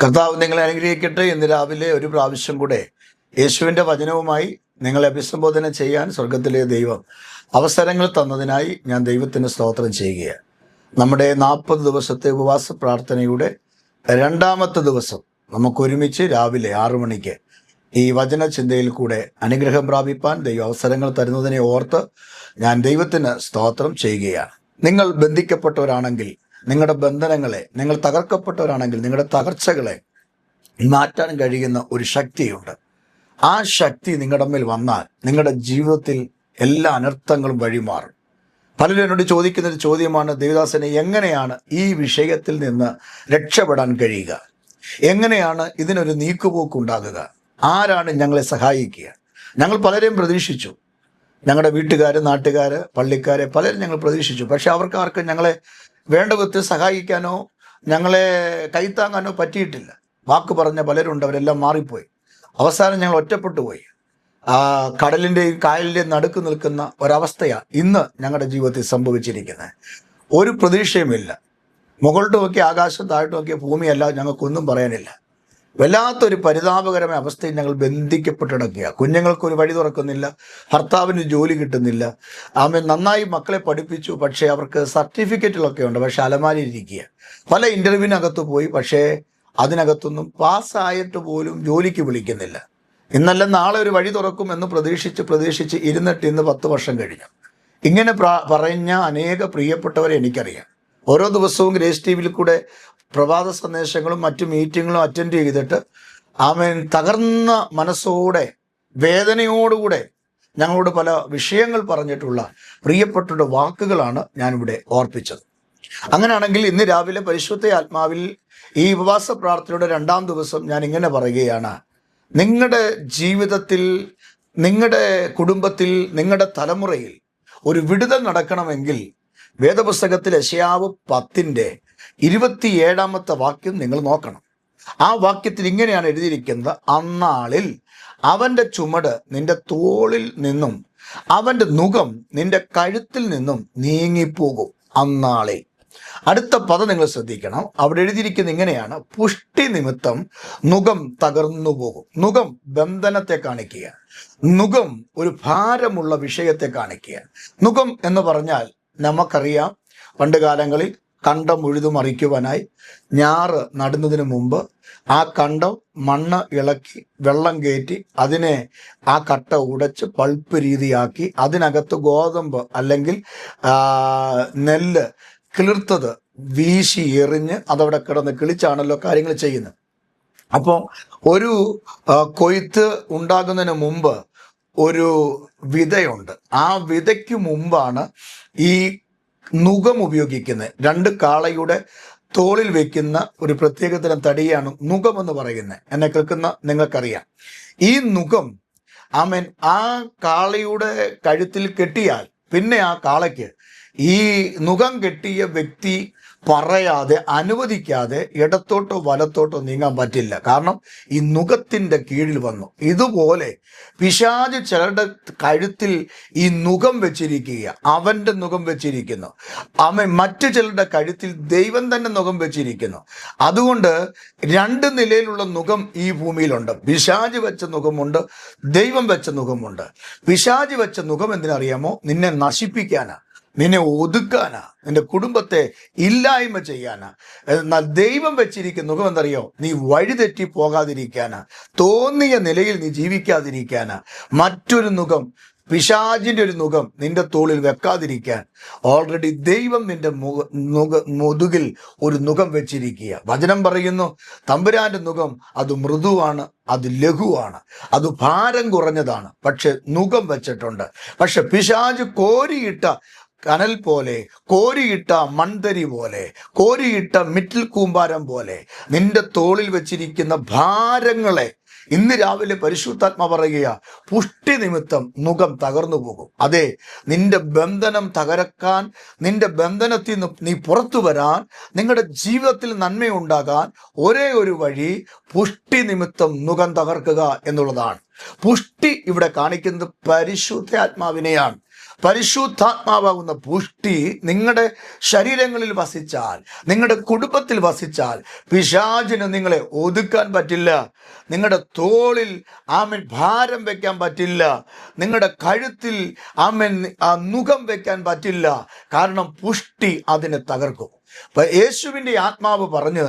കർത്താവ് നിങ്ങളെ അനുഗ്രഹിക്കട്ടെ. ഇന്ന് രാവിലെ ഒരു പ്രാവശ്യം കൂടെ യേശുവിൻ്റെ വചനവുമായി നിങ്ങളെ അഭിസംബോധന ചെയ്യാൻ സ്വർഗത്തിലെ ദൈവം അവസരങ്ങൾ തന്നതിനായി ഞാൻ ദൈവത്തിന് സ്തോത്രം ചെയ്യുകയാണ്. നമ്മുടെ 40 ദിവസത്തെ ഉപവാസ പ്രാർത്ഥനയുടെ രണ്ടാമത്തെ ദിവസം നമുക്കൊരുമിച്ച് രാവിലെ 6 മണിക്ക് ഈ വചന ചിന്തയിൽ കൂടെ അനുഗ്രഹം പ്രാപിപ്പാൻ ദൈവം അവസരങ്ങൾ തരുന്നതിനെ ഓർത്ത് ഞാൻ ദൈവത്തിന് സ്തോത്രം ചെയ്യുകയാണ്. നിങ്ങൾ ബന്ധിക്കപ്പെട്ടവരാണെങ്കിൽ, നിങ്ങളുടെ ബന്ധനങ്ങളെ, നിങ്ങൾ തകർക്കപ്പെട്ടവരാണെങ്കിൽ നിങ്ങളുടെ തകർച്ചകളെ മാറ്റാൻ കഴിയുന്ന ഒരു ശക്തിയുണ്ട്. ആ ശക്തി നിങ്ങളുടെ മേൽ വന്നാൽ നിങ്ങളുടെ ജീവിതത്തിൽ എല്ലാ അനർത്ഥങ്ങളും വഴിമാറും. പലരും എന്നോട് ചോദിക്കുന്നൊരു ചോദ്യമാണ്, ദേവദാസനെ എങ്ങനെയാണ് ഈ വിഷയത്തിൽ നിന്ന് രക്ഷപ്പെടാൻ കഴിയുക? എങ്ങനെയാണ് ഇതിനൊരു നീക്കുപോക്കുണ്ടാകുക? ആരാണ് ഞങ്ങളെ സഹായിക്കുക? ഞങ്ങൾ പലരെയും പ്രതീക്ഷിച്ചു. ഞങ്ങളുടെ വീട്ടുകാർ, നാട്ടുകാർ, പള്ളിക്കാരെ പലരും ഞങ്ങൾ പ്രതീക്ഷിച്ചു. പക്ഷെ ആർക്കും ഞങ്ങളെ വേണ്ട വിധത്തിൽ സഹായിക്കാനോ ഞങ്ങളെ കൈത്താങ്ങാനോ പറ്റിയിട്ടില്ല. വാക്ക് പറഞ്ഞ പലരുണ്ട്, അവരെല്ലാം മാറിപ്പോയി. അവസാനം ഞങ്ങൾ ഒറ്റപ്പെട്ടു പോയി. കടലിൻ്റെയും കായലിൻ്റെയും നടുക്ക് നിൽക്കുന്ന ഒരവസ്ഥയാണ് ഇന്ന് ഞങ്ങളുടെ ജീവിതത്തിൽ സംഭവിച്ചിരിക്കുന്നത്. ഒരു പ്രതീക്ഷയുമില്ല. മുകളിട്ട് നോക്കിയ ആകാശം, താഴോട്ട് നോക്കിയ ഭൂമിയല്ല, ഞങ്ങൾക്കൊന്നും പറയാനില്ല. വല്ലാത്തൊരു പരിതാപകരമായ അവസ്ഥയിൽ ഞങ്ങൾ ബന്ധിക്കപ്പെട്ടിടക്കുക. കുഞ്ഞുങ്ങൾക്കൊരു വഴി തുറക്കുന്നില്ല, ഭർത്താവിന് ജോലി കിട്ടുന്നില്ല. നന്നായി മക്കളെ പഠിപ്പിച്ചു, പക്ഷേ അവർക്ക് സർട്ടിഫിക്കറ്റുകളൊക്കെ ഉണ്ട്, പക്ഷെ അലമാരിയിരിക്കുക. പല ഇൻ്റർവ്യൂവിനകത്ത് പോയി, പക്ഷേ അതിനകത്തൊന്നും പാസ്സായിട്ട് പോലും ജോലിക്ക് വിളിക്കുന്നില്ല. ഇന്നല്ല നാളെ ഒരു വഴി തുറക്കും എന്ന് പ്രതീക്ഷിച്ച് ഇരുന്നിട്ട് ഇന്ന് 10 വർഷം കഴിഞ്ഞു. ഇങ്ങനെ പറഞ്ഞ അനേക പ്രിയപ്പെട്ടവരെ എനിക്കറിയാം. ഓരോ ദിവസവും ഗ്രേസ് ടിവിയിൽ കൂടെ പ്രഭാത സന്ദേശങ്ങളും മറ്റു മീറ്റിങ്ങുകളും അറ്റൻഡ് ചെയ്തിട്ട് തകർന്ന മനസ്സോടെ, വേദനയോടുകൂടെ ഞങ്ങളോട് പല വിഷയങ്ങൾ പറഞ്ഞിട്ടുള്ള പ്രിയപ്പെട്ടവരുടെ വാക്കുകളാണ് ഞാനിവിടെ ഓർപ്പിച്ചത്. അങ്ങനെയാണെങ്കിൽ ഇന്ന് രാവിലെ പരിശുദ്ധ ആത്മാവിൽ ഈ ഉപവാസ പ്രാർത്ഥനയുടെ 2-ാം ദിവസം ഞാൻ ഇങ്ങനെ പറയുകയാണ്. നിങ്ങളുടെ ജീവിതത്തിൽ, നിങ്ങളുടെ കുടുംബത്തിൽ, നിങ്ങളുടെ തലമുറയിൽ ഒരു വിടുതൽ നടക്കണമെങ്കിൽ വേദപുസ്തകത്തിൽ യെശയ്യാവ് 10:27 വാക്യം നിങ്ങൾ നോക്കണം. ആ വാക്യത്തിൽ ഇങ്ങനെയാണ് എഴുതിയിരിക്കുന്നത്: അന്നാളിൽ അവൻ്റെ ചുമട് നിന്റെ തോളിൽ നിന്നും അവൻ്റെ നുകം നിന്റെ കഴുത്തിൽ നിന്നും നീങ്ങിപ്പോകും. അന്നാളിൽ. അടുത്ത പദം നിങ്ങൾ ശ്രദ്ധിക്കണം. അവിടെ എഴുതിയിരിക്കുന്നത് ഇങ്ങനെയാണ്: പുഷ്ടി നിമിത്തം നുകം തകർന്നു പോകും. നുകം ബന്ധനത്തെ കാണിക്കുക. നുകം ഒരു ഭാരമുള്ള വിഷയത്തെ കാണിക്കുക. നുകം എന്ന് പറഞ്ഞാൽ നമുക്കറിയാം, പണ്ട് കാലങ്ങളിൽ കണ്ടം ഉഴുതുമറിക്കുവാനായി ഞാറ് നടുന്നതിന് മുമ്പ് ആ കണ്ടം മണ്ണ് ഇളക്കി വെള്ളം കയറ്റി അതിനെ ആ കട്ട ഉടച്ച് പൾപ്പ് രീതിയാക്കി അതിനകത്ത് ഗോതമ്പ് അല്ലെങ്കിൽ നെല്ല് കിളിർത്തത് വീശി എറിഞ്ഞ് അതവിടെ കിടന്ന് കിളിച്ചാണല്ലോ കാര്യങ്ങൾ ചെയ്യുന്നത്. അപ്പോൾ ഒരു കൊയ്ത്ത് ഉണ്ടാകുന്നതിന് മുമ്പ് ഒരു വിതയുണ്ട്. ആ വിതയ്ക്ക് മുമ്പാണ് ഈ നുകം ഉപയോഗിക്കുന്നത്. 2 കാളയുടെ തോളിൽ വെക്കുന്ന ഒരു പ്രത്യേകതരം തടിയാണ് നുകം എന്ന് പറയുന്നത്. എന്നെ കേൾക്കുന്ന നിങ്ങൾക്കറിയാം. ഈ നുകം ആ കാളയുടെ കഴുത്തിൽ കെട്ടിയാൽ പിന്നെ ആ കാളയ്ക്ക് ഈ നുകം കെട്ടിയ വ്യക്തി പറയാതെ, അനുവദിക്കാതെ ഇടത്തോട്ടോ വലത്തോട്ടോ നീങ്ങാൻ പറ്റില്ല. കാരണം ഈ നുകത്തിൻ്റെ കീഴിൽ വന്നു. ഇതുപോലെ പിശാച് ചിലരുടെ കഴുത്തിൽ ഈ നുകം വെച്ചിരിക്കുക, അവൻ്റെ നുകം വെച്ചിരിക്കുന്നു. മറ്റു ചിലരുടെ കഴുത്തിൽ ദൈവം തന്നെ നുകം വെച്ചിരിക്കുന്നു. അതുകൊണ്ട് 2 നിലയിലുള്ള നുകം ഈ ഭൂമിയിലുണ്ട്. പിശാച് വെച്ച നുകമുണ്ട്, ദൈവം വെച്ച നുകമുണ്ട്. പിശാച് വെച്ച നുകം എന്തിനറിയാമോ? നിന്നെ നശിപ്പിക്കാനാ, നിന്നെ ഒതുക്കാനാ, നിന്റെ കുടുംബത്തെ ഇല്ലായ്മ ചെയ്യാനാ. എന്നാൽ ദൈവം വെച്ചിരിക്കുന്ന നുകം എന്തറിയോ? നീ വഴിതെറ്റി പോകാതിരിക്കാനാ, തോന്നിയ നിലയിൽ നീ ജീവിക്കാതിരിക്കാനാ. മറ്റൊരു നുകം, പിശാചിൻ്റെ ഒരു നുകം നിന്റെ തോളിൽ വെക്കാതിരിക്കാൻ ഓൾറെഡി ദൈവം നിന്റെ മുതുകിൽ ഒരു നുകം വെച്ചിരിക്കുക. വചനം പറയുന്നു, തമ്പുരാന്റെ നുകം അത് മൃദുവാണ്, അത് ലഘുവാണ്, അത് ഭാരം കുറഞ്ഞതാണ്, പക്ഷെ നുകം വെച്ചിട്ടുണ്ട്. പക്ഷെ പിശാച് കോരിയിട്ട കനൽ പോലെ, കോരിയിട്ട മൺതരി പോലെ, കോരിയിട്ട മിറ്റിൽ കൂമ്പാരം പോലെ നിന്റെ തോളിൽ വെച്ചിരിക്കുന്ന ഭാരങ്ങളെ ഇന്ന് രാവിലെ പരിശുദ്ധാത്മാ പറയുക, പുഷ്ടി നിമിത്തം നുകം തകർന്നു പോകും. അതെ, നിന്റെ ബന്ധനം തകർക്കാൻ, നിന്റെ ബന്ധനത്തിൽ നിന്ന് നീ പുറത്തു വരാൻ, നിങ്ങളുടെ ജീവിതത്തിൽ നന്മയുണ്ടാകാൻ ഒരേ ഒരു വഴി പുഷ്ടി നിമിത്തം നുകം തകർക്കുക എന്നുള്ളതാണ്. പുഷ്ടി ഇവിടെ കാണിക്കുന്നത് പരിശുദ്ധാത്മാവിനെയാണ്. പരിശുദ്ധാത്മാവാകുന്ന പുഷ്ടി നിങ്ങളുടെ ശരീരങ്ങളിൽ വസിച്ചാൽ, നിങ്ങളുടെ കുടുംബത്തിൽ വസിച്ചാൽ, പിശാചിന് നിങ്ങളെ ഒതുക്കാൻ പറ്റില്ല. നിങ്ങളുടെ തോളിൽ ആമേൻ ഭാരം വെക്കാൻ പറ്റില്ല. നിങ്ങളുടെ കഴുത്തിൽ ആമേൻ നുകം വെക്കാൻ പറ്റില്ല. കാരണം പുഷ്ടി അതിനെ തകർക്കും. യേശുവിൻ്റെ ആത്മാവ് പറഞ്ഞ്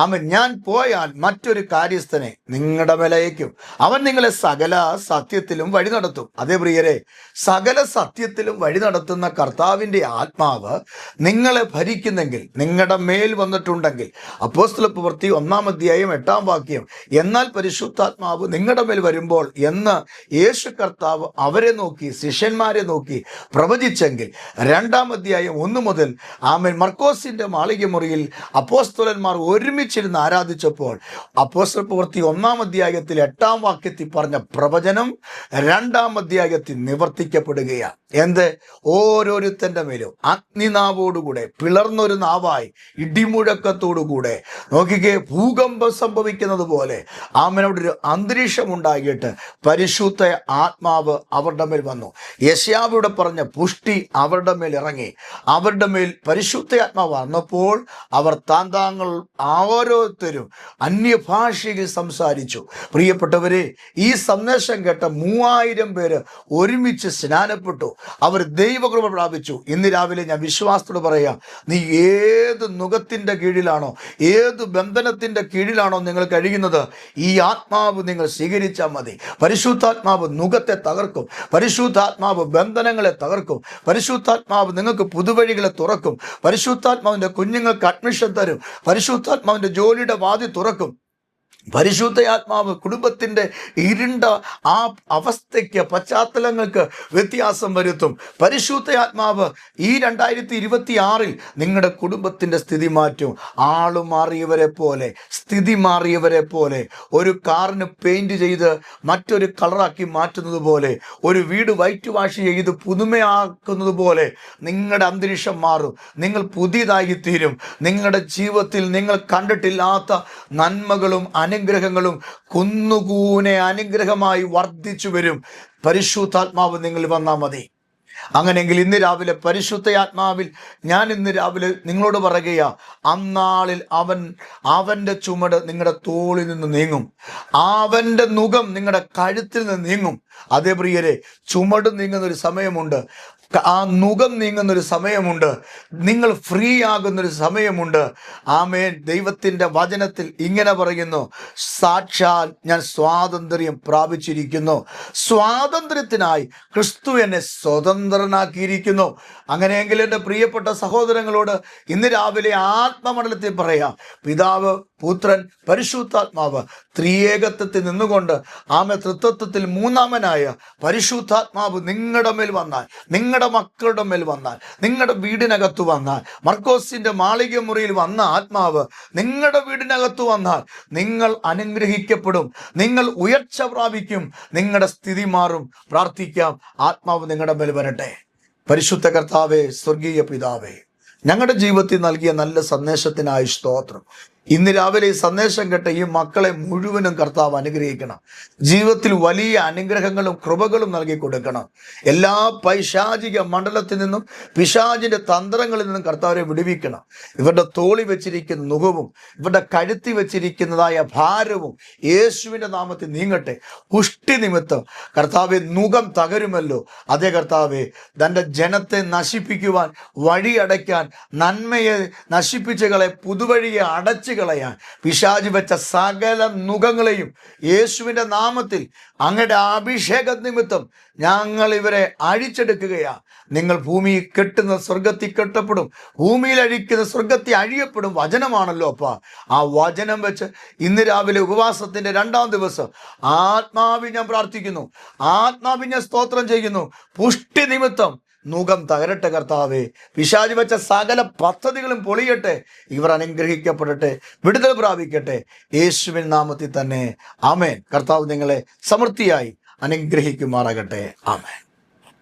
ആമേൻ, ഞാൻ പോയാൽ മറ്റൊരു കാര്യസ്ഥനെ നിങ്ങളുടെ മേൽ അയക്കും, അവൻ നിങ്ങളെ സകല സത്യത്തിലും വഴി നടത്തും. അതേ പ്രിയരെ, സകല സത്യത്തിലും വഴി നടത്തുന്ന കർത്താവിൻ്റെ ആത്മാവ് നിങ്ങളെ ഭരിക്കുന്നെങ്കിൽ, നിങ്ങളുടെ മേൽ വന്നിട്ടുണ്ടെങ്കിൽ, അപ്പോസ്തലപ്രവൃത്തി 1-8 എന്നാൽ പരിശുദ്ധാത്മാവ് നിങ്ങളുടെ മേൽ വരുമ്പോൾ എന്ന് യേശു കർത്താവ് അവരെ നോക്കി, ശിഷ്യന്മാരെ നോക്കി പ്രവചിച്ചെങ്കിൽ, 1 മുതൽ ആമേൻ മർക്കോസിന്റെ മാളിക മുറിയിൽ അപ്പോസ്തലന്മാർ ഒരുമിച്ചിരുന്ന് ആരാധിച്ചപ്പോൾ അപ്പോസ്തലപ്രവൃത്തി 8 പറഞ്ഞ പ്രവചനം 2 നിവർത്തിക്കപ്പെടുകയാണ്. എന്ത്? ഓരോരുത്തന്റെ മേലും അഗ്നിനാവോടുകൂടെ, പിളർന്നൊരു നാവായി, ഇടിമുഴക്കത്തോടുകൂടെ, നോക്കിക്കേ, ഭൂകമ്പം സംഭവിക്കുന്നത് പോലെ ആമനോട് ഒരു അന്തരീക്ഷം ഉണ്ടായിട്ട് പരിശുദ്ധ ആത്മാവ് അവരുടെ മേൽ വന്നു. യെശയ്യാവിടെ പറഞ്ഞ പുഷ്ടി അവരുടെ മേൽ ഇറങ്ങി. അവരുടെ മേൽ പരിശുദ്ധ ആത്മാവ് വന്നപ്പോൾ അവർ താങ്കൾ ഓരോരുത്തരും അന്യഭാഷയിൽ സംസാരിച്ചു. പ്രിയപ്പെട്ടവരെ, ഈ സന്ദേശം കേട്ട 3000 പേര് ഒരുമിച്ച് സ്നാനപ്പെട്ടു. അവർ ദൈവകൃപ പ്രാപിച്ചു. ഇന്ന് രാവിലെ ഞാൻ വിശ്വാസത്തോട് പറയാം, നീ ഏത് നുകത്തിൻ്റെ കീഴിലാണോ, ഏത് ബന്ധനത്തിൻ്റെ കീഴിലാണോ നിങ്ങൾ കഴിയുന്നത്, ഈ ആത്മാവ് നിങ്ങൾ സ്വീകരിച്ചാൽ മതി. പരിശുദ്ധാത്മാവ് നുകത്തെ തകർക്കും. പരിശുദ്ധാത്മാവ് ബന്ധനങ്ങളെ തകർക്കും. പരിശുദ്ധാത്മാവ് നിങ്ങൾക്ക് പുതുവഴികളെ തുറക്കും. പരിശുദ്ധാത്മാവിൻ്റെ കുഞ്ഞുങ്ങൾക്ക് അഡ്മിഷൻ തരും. പരിശുദ്ധാത്മാവിൻ്റെ ജോലിയുടെ വാതിൽ തുറക്കും. പരിശുദ്ധയാത്മാവ് കുടുംബത്തിൻ്റെ ഇരുണ്ട ആ അവസ്ഥയ്ക്ക്, പശ്ചാത്തലങ്ങൾക്ക് വ്യത്യാസം വരുത്തും. പരിശുദ്ധയാത്മാവ് ഈ 2026 നിങ്ങളുടെ കുടുംബത്തിൻ്റെ സ്ഥിതി മാറ്റും. ആള് മാറിയവരെ പോലെ, സ്ഥിതി മാറിയവരെ പോലെ, ഒരു കാറിന് പെയിൻറ് ചെയ്ത് മറ്റൊരു കളറാക്കി മാറ്റുന്നത് പോലെ, ഒരു വീട് വൈറ്റ് വാഷ് ചെയ്ത് പുതുമയാക്കുന്നത് പോലെ നിങ്ങളുടെ അന്തരീക്ഷം മാറും. നിങ്ങൾ പുതിയതായി തീരും. നിങ്ങളുടെ ജീവിതത്തിൽ നിങ്ങൾ കണ്ടിട്ടില്ലാത്ത നന്മകളും അനുഗ്രഹങ്ങളും കുന്നുകൂനെ അനുഗ്രഹമായി വർദ്ധിച്ചു വരും. പരിശുദ്ധാത്മാവ് നിങ്ങൾ വന്നാൽ മതി. അങ്ങനെയെങ്കിൽ ഇന്ന് രാവിലെ പരിശുദ്ധയാത്മാവിൽ ഞാൻ ഇന്ന് രാവിലെ നിങ്ങളോട് പറയുകയാ, അന്നാളിൽ അവൻ്റെ ചുമട് നിങ്ങളുടെ തോളിൽ നിന്ന് നീങ്ങും, അവൻ്റെ നുകം നിങ്ങളുടെ കഴുത്തിൽ നിന്ന് നീങ്ങും. അതേ പ്രിയരെ, ചുമട് നീങ്ങുന്നൊരു സമയമുണ്ട്, ആ നുകം നീങ്ങുന്നൊരു സമയമുണ്ട്, നിങ്ങൾ ഫ്രീ ആകുന്നൊരു സമയമുണ്ട്. ആമേൻ. ദൈവത്തിൻ്റെ വചനത്തിൽ ഇങ്ങനെ പറയുന്നു, സാക്ഷാൽ ഞാൻ സ്വാതന്ത്ര്യം പ്രാപിച്ചിരിക്കുന്നു, സ്വാതന്ത്ര്യത്തിനായി ക്രിസ്തു എന്നെ സ്വതന്ത്രനാക്കിയിരിക്കുന്നു. അങ്ങനെയെങ്കിൽ എൻ്റെ പ്രിയപ്പെട്ട സഹോദരങ്ങളോട് ഇന്ന് രാവിലെ ആത്മമണ്ഡലത്തിൽ പറയാം, പിതാവ്, പുത്രൻ, പരിശുദ്ധാത്മാവ് ത്രിയേകത്വത്തിൽ നിന്നുകൊണ്ട് തൃത്വത്തിൽ മൂന്നാമനായ പരിശുദ്ധാത്മാവ് നിങ്ങളുടെ മേൽ വന്നാൽ, നിങ്ങളുടെ മക്കളുടെ മേൽ വന്നാൽ, നിങ്ങളുടെ വീടിനകത്ത് വന്നാൽ, മർക്കോസിന്റെ മാളിക മുറിയിൽ വന്ന ആത്മാവ് നിങ്ങളുടെ വീടിനകത്ത് വന്നാൽ നിങ്ങൾ അനുഗ്രഹിക്കപ്പെടും, നിങ്ങൾ ഉയർച്ച പ്രാപിക്കും, നിങ്ങളുടെ സ്ഥിതി മാറും. പ്രാർത്ഥിക്കാം, ആത്മാവ് നിങ്ങളുടെ മേൽ വരട്ടെ. പരിശുദ്ധ കർത്താവേ, സ്വർഗീയ പിതാവേ, ഞങ്ങളുടെ ജീവിതത്തിൽ നൽകിയ നല്ല സന്ദേശത്തിനായി സ്തോത്രം. ഇന്ന് രാവിലെ ഈ സന്ദേശം കേട്ട ഈ മക്കളെ മുഴുവനും കർത്താവ് അനുഗ്രഹിക്കണം. ജീവിതത്തിൽ വലിയ അനുഗ്രഹങ്ങളും കൃപകളും നൽകി കൊടുക്കണം. എല്ലാ പൈശാചിക മണ്ഡലത്തിൽ നിന്നും, പിശാചിന്റെ തന്ത്രങ്ങളിൽ നിന്നും കർത്താവരെ വിടുവിക്കണം. ഇവരുടെ തോളി വെച്ചിരിക്കുന്ന നുകവും, ഇവരുടെ കഴുത്തി വെച്ചിരിക്കുന്നതായ ഭാരവും യേശുവിൻ്റെ നാമത്തിൽ നീങ്ങട്ടെ. പുഷ്ടി നിമിത്തം കർത്താവെ നുകം തകരുമല്ലോ. അതേ കർത്താവെ, തൻ്റെ ജനത്തെ നശിപ്പിക്കുവാൻ, വഴിയടയ്ക്കാൻ, നന്മയെ നശിപ്പിച്ച് പുതുവഴിയെ അടച്ച് കളയാൻ പിശാച് വെച്ച സകല നുകങ്ങളെയും യേശുവിൻ്റെ നാമത്തിൽ അങ്ങയുടെ അഭിഷേക നിമിത്തം ഞങ്ങൾ ഇവരെ അഴിച്ചെടുക്കുകയാ. നിങ്ങൾ ഭൂമിയിൽ കെട്ടുന്ന സ്വർഗത്തിൽ കെട്ടപ്പെടും, ഭൂമിയിൽ അഴിക്കുന്ന സ്വർഗത്തിൽ അഴിയപ്പെടും. വചനമാണല്ലോ അപ്പ. ആ വചനം വെച്ച് ഇന്ന് രാവിലെ ഉപവാസത്തിന്റെ 2-ാം ദിവസം ആത്മാവിൽ ഞാൻ പ്രാർത്ഥിക്കുന്നു, ആത്മാവിൽ ഞാൻ സ്തോത്രം ചെയ്യുന്നു. പുഷ്ടി നിമിത്തം നുകം തകരട്ടെ കർത്താവേ. പിശാച് വെച്ച സകല പദ്ധതികളും പൊളിയട്ടെ. ഇവർ അനുഗ്രഹിക്കപ്പെടട്ടെ, വിടുതൽ പ്രാപിക്കട്ടെ, യേശുവിൻ നാമത്തിൽ തന്നെ. ആമേൻ. കർത്താവ് നിങ്ങളെ സമൃദ്ധിയായി അനുഗ്രഹിക്കുമാറാകട്ടെ. ആമേൻ.